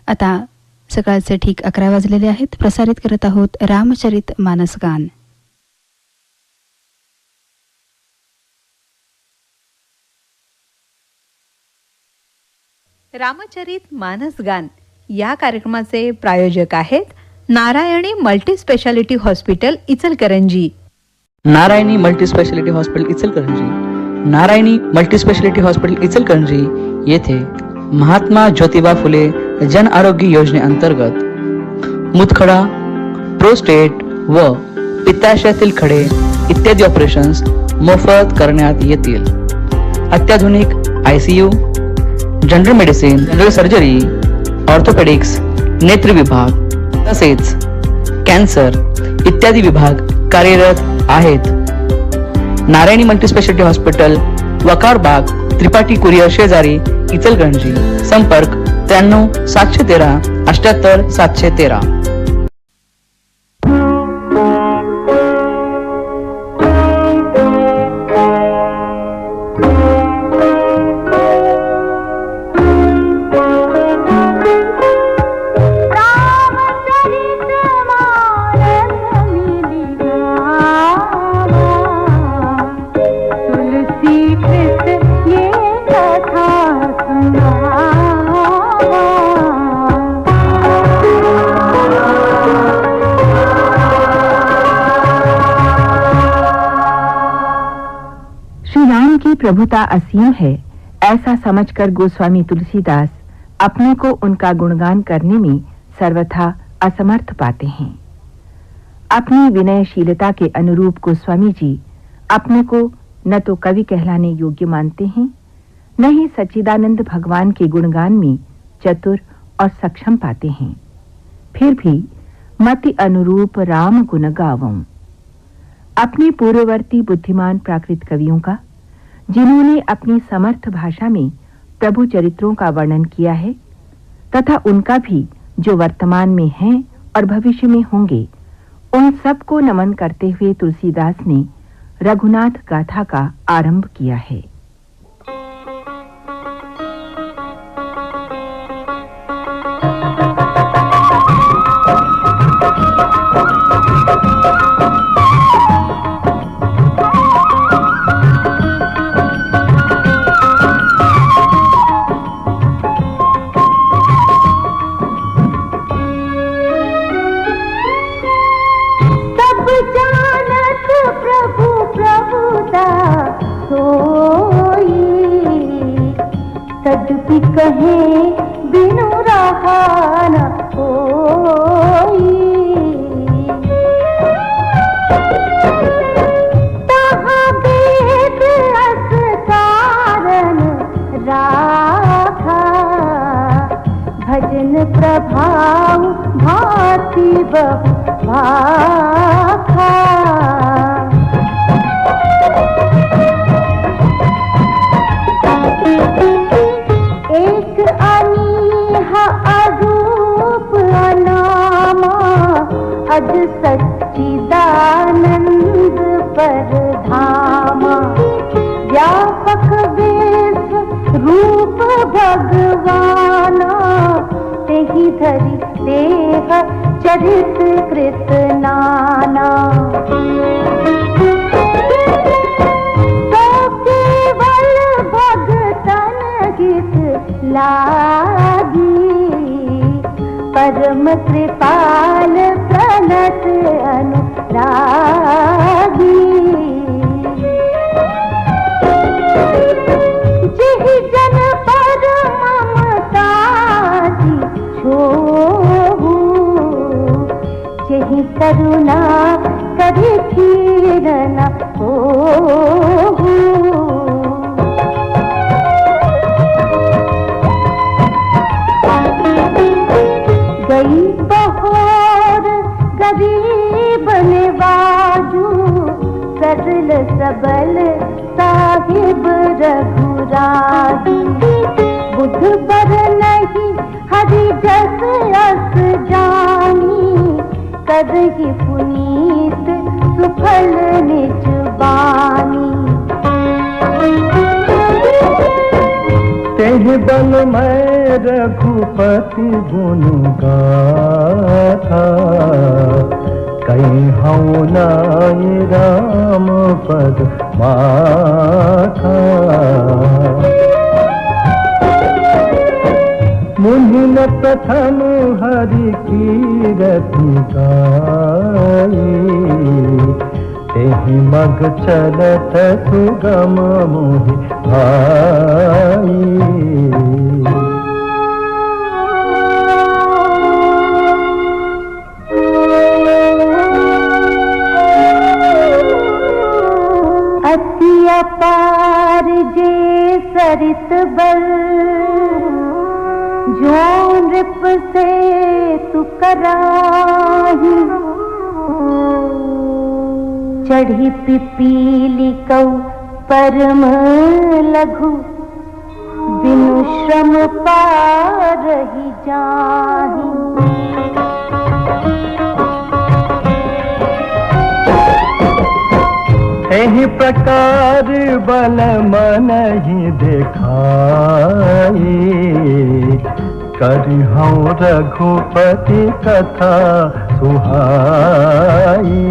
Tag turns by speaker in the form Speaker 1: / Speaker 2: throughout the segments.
Speaker 1: आता सकाळचे ठीक 11 वाजलेले आहेत. प्रसारित करत आहोत रामचरित मानस गान.
Speaker 2: रामचरित मानस गान या कार्यक्रमाचे प्रायोजक आहेत Narayani multi speciality hospital Ichalkaranji.
Speaker 3: Narayani multi speciality hospital Ichalkaranji. Narayani multi speciality hospital Ichalkaranji येथे महात्मा ज्योतिबा फुले जन आरोग्य योजनेअंतर्गत मुतखडा, प्रोस्टेट व पित्ताशयातील खडे इत्यादी ऑपरेशन्स मोफत करण्यात येतील. अत्याधुनिक ICU, general medicine, general surgery, orthopaedics, नेत्र विभाग तसेच कॅन्सर इत्यादी विभाग कार्यरत आहेत. नारायणी मल्टी स्पेशालिटी हॉस्पिटल, वकार बाग, त्रिपाठी कुरिअर शेजारी, इचलकरंजी. संपर्क 93 713 78 713.
Speaker 4: प्रभुता असीम है, ऐसा समझकर गोस्वामी तुलसीदास अपने को उनका गुणगान करने में सर्वथा असमर्थ पाते हैं. अपनी विनयशीलता के अनुरूप गोस्वामी जी अपने को न तो कवि कहलाने योग्य मानते हैं, न ही सच्चिदानंद भगवान के गुणगान में चतुर और सक्षम पाते हैं. फिर भी मति अनुरूप राम गुण गावऊं. अपने पूर्ववर्ती बुद्धिमान प्राकृत कवियों का, जिन्होंने अपनी समर्थ भाषा में प्रभु चरित्रों का वर्णन किया है, तथा उनका भी जो वर्तमान में हैं और भविष्य में होंगे, उन सबको नमन करते हुए तुलसीदास ने रघुनाथ गाथा का आरंभ किया है.
Speaker 5: कहे बिनु रहा न कोई, तहाँ वेद अस कारण राखा, भजन प्रभाव भांति बहु भाखा. अज सच्चिदानंद परधामा, व्यापक वेश रूप भगवाना, तेहि धरि देह चरित कृत नाना. तो केवल भगतन हित लागी, परम कृपाल प्रणत अनुरागी. जिहि जन पर ममता छोहु, जिहि करुणा कभी खीर न होहु. गई बहोर गरीब निवाजू, सरल सबल साहिब रघुराजू. बुध बर नहीं हरि जस अस जानी, करहि पुनीत सुफल निज बानी. तेह
Speaker 6: बल मैं रघुपति गुण गाथा, कहीं हूँ नाई राम पद माथा। मुनि न प्रथम हरि कीरति गाई, तेहि मग चलत सुगम मोहि भाई।
Speaker 5: अति अपार जे सरित बल, जो नृप से तु कराही। चढ़ी पिपीली कौ परम लघु, बिनु श्रम पार ही जाही।
Speaker 6: एहि प्रकार बल मन ही देखाई, करिहूँ रघुपति कथा सुहाई।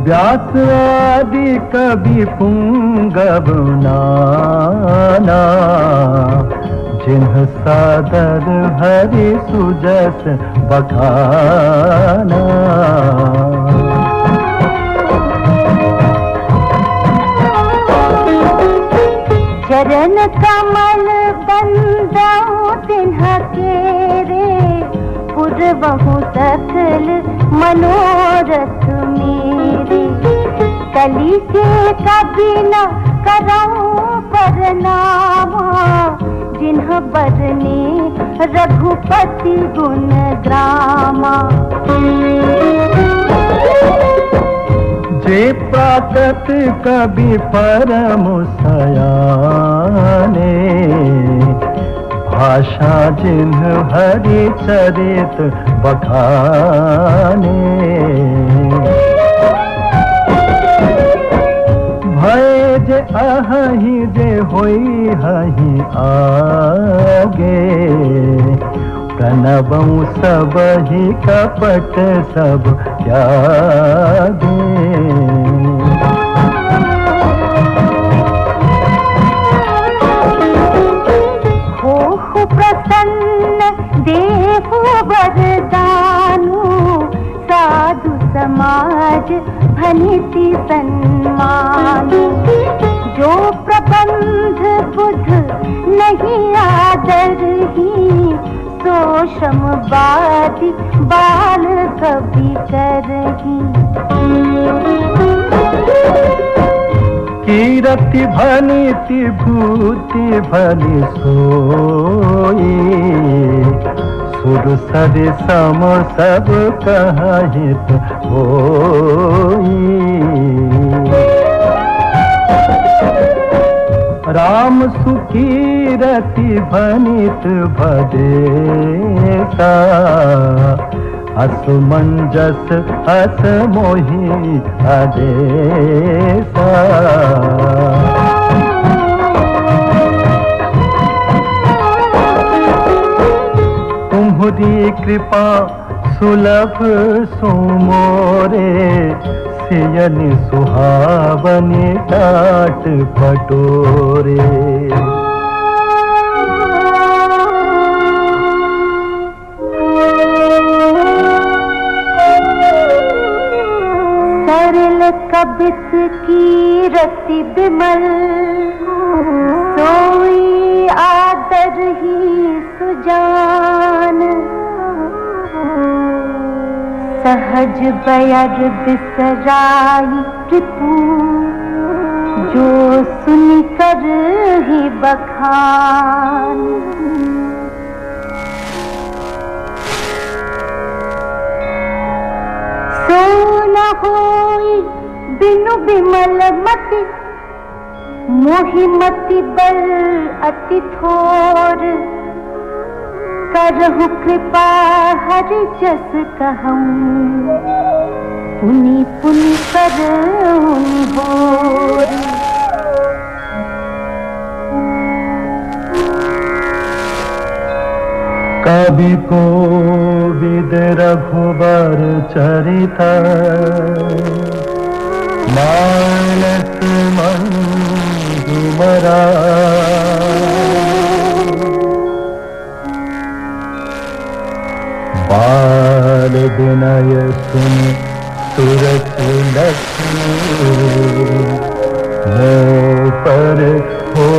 Speaker 6: व्यास आदि कवि पुंगव नाना, जिन्ह सादर हरि सुजस बखाना।
Speaker 5: चरण कमल बंदाऊं तिन्ह केरे, पुरवहु सकल मनोरथ मेरे। कली के कभी न कराऊं परनामा, जिन्ह बरने रघुपति गुण ग्रामा।
Speaker 6: जे प्राकट कवि परम सयाने, भाषा जिन्ह हरि चरित बखाने। भय जे अहि जे होई हहि आगे, प्रणवं सब ही कपट सब त्यागे।
Speaker 5: हो प्रसन्न देहु वरदानु, साधु समाज भनिति सन्मान। जो प्रबंध बुध नहीं आदर ही, सो श्रमवादी बाल कभी करही।
Speaker 6: कीरति भनिति भूति भनि सोई, सुर सरि सम सब कहित होई। राम सुकीरति भनित भदेसा, असमंजस अस मोहि आदेसा। तुम्हारी कृपा सुलभ सुमोरे, सियनि सुहावनि टाट पटोरे।
Speaker 5: सरल कबित की रति बिमल, सोई आदर ही सुजान। सहज बयर बिसराई रिपु, जो सुन कर ही बखान। सो न होई बिनु बिमल मति, मोहि मति बल अति थोर। करहु कृपा हरि जस कहूँ, पुनि पुनि करहु निहोर।
Speaker 6: कवि कोविद रघुबर चरिता मानस मंजुमरा बाल विनय सुन सुरत मोह पर हो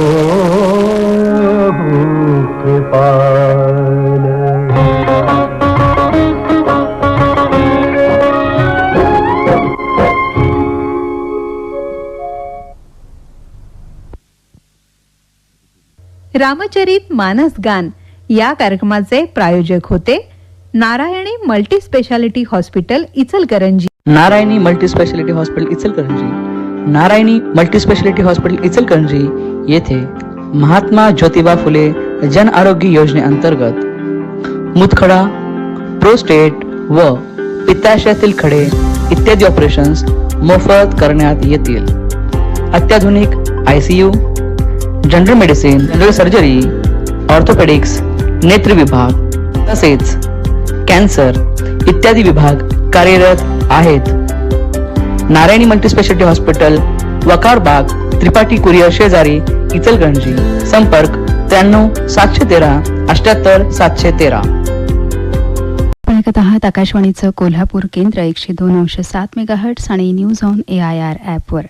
Speaker 6: कृपाल।
Speaker 2: रामचरित मानस गान या कार्यक्रमाचे प्रायोजक होते Narayani multi speciality hospital Ichalkaranji.
Speaker 3: Narayani multi speciality hospital Ichalkaranji. Narayani multi speciality hospital Ichalkaranji येथे महात्मा ज्योतिबा फुले जन आरोग्य योजनेअंतर्गत मुतखडा, प्रोस्टेट व पित्ताशयातील खडे इत्यादी ऑपरेशन्स मोफत करण्यात येतील. अत्याधुनिक ICU, general medicine, general surgery, orthopaedics, नेत्र विभाग तसेच कॅन्सर इत्यादी विभाग कार्यरत आहेत. Narayani multi speciality hospital, Vakarbag, Tripathi courier शेजारी, इचलकरंजी. संपर्क 93 713 78 713.
Speaker 1: आपण ऐकत आहात आकाशवाणीचं कोल्हापूर केंद्र 102.7 मेगाहर्ट्स आणि न्यूज ऑन AIR ॲपवर.